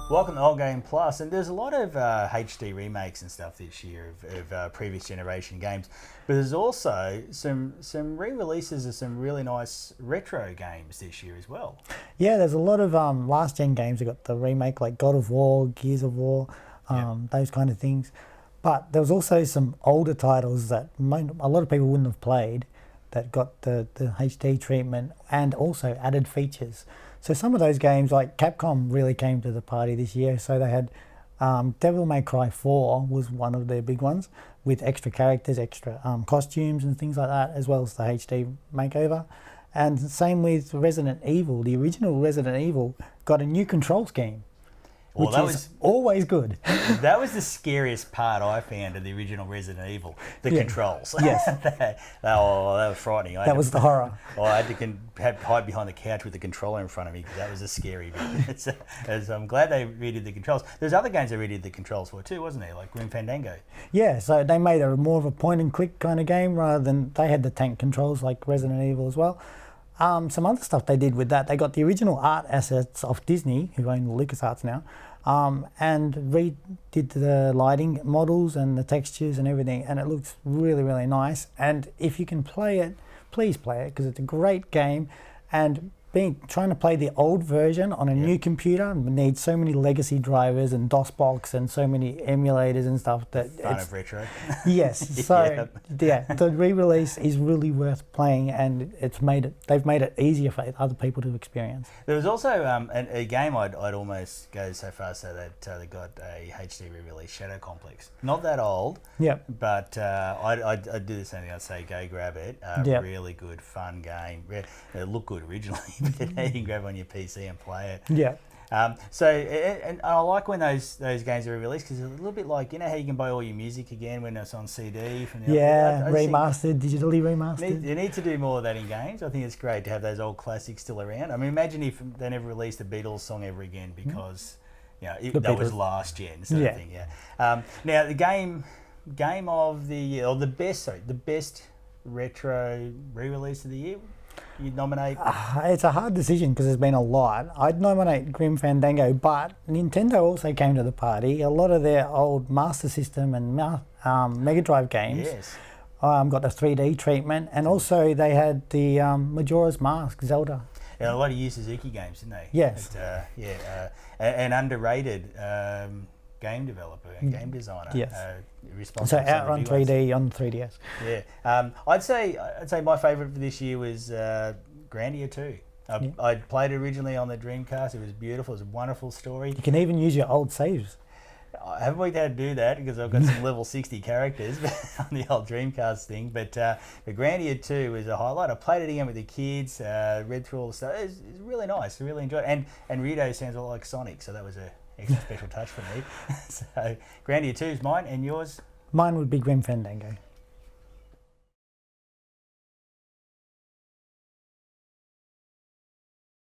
Welcome to Old Game Plus, and there's a lot of HD remakes and stuff this year of previous generation games, but there's also some re-releases of some really nice retro games this year as well. Yeah, there's a lot of last gen games. We've got the remake like God of War, Gears of War, those kind of things. But there was also some older titles that a lot of people wouldn't have played that got the HD treatment and also added features. So some of those games, like Capcom, really came to the party this year. So they had Devil May Cry 4 was one of their big ones, with extra characters, extra costumes and things like that, as well as the HD makeover. And same with Resident Evil. The original Resident Evil got a new control scheme, which is always good. That was the scariest part I found of the original Resident Evil, the controls. Yes. that was frightening. That was the horror. I had to hide behind the couch with the controller in front of me because that was a scary bit. So I'm glad they redid the controls. There's other games they redid the controls for too, wasn't there? Like Grim Fandango. Yeah, so they made it more of a point and click kind of game rather than they had the tank controls like Resident Evil as well. Some other stuff they did with that, they got the original art assets of Disney, who own LucasArts now, and redid the lighting models and the textures and everything, and it looks really, really nice. And if you can play it, please play it, because it's a great game. And trying to play the old version on a new computer needs so many legacy drivers and DOSBox and so many emulators and stuff that fun of retro. Yes, so the re-release is really worth playing, and they've made it easier for other people to experience. There was also a game I'd almost go so far as that they got a HD re-release, Shadow Complex. Not that old, but I'd do the same thing. I'd say go grab it. Really good, fun game. It looked good originally. You can grab it on your PC and play it. Yeah. And I like when those games are released, because it's a little bit like, you know how you can buy all your music again when it's on CD from the remastered, digitally remastered. You need to do more of that in games. I think it's great to have those old classics still around. I mean, imagine if they never released a Beatles song ever again because that was last gen sort of thing. Yeah. Now the game of the year, or the best retro re-release of the year. You'd nominate? It's a hard decision because there's been a lot. I'd nominate Grim Fandango, but Nintendo also came to the party. A lot of their old Master System and Mega Drive games got the 3D treatment, and also they had the Majora's Mask, Zelda. Yeah, a lot of Yu Suzuki games, didn't they? Yes. An underrated game developer and game designer. Yes. Responsible so Outrun 3D on 3DS. Yeah. I'd say my favourite for this year was Grandia 2. I played it originally on the Dreamcast. It was beautiful. It was a wonderful story. You can even use your old saves. I haven't worked out how to do that because I've got some level 60 characters on the old Dreamcast thing. But Grandia 2 was a highlight. I played it again with the kids, read through all the stuff. It was really nice. I really enjoyed it. And Rito sounds a lot like Sonic, so that was a extra special touch for me. So Grandia 2 is mine, and yours? Mine would be Grim Fandango.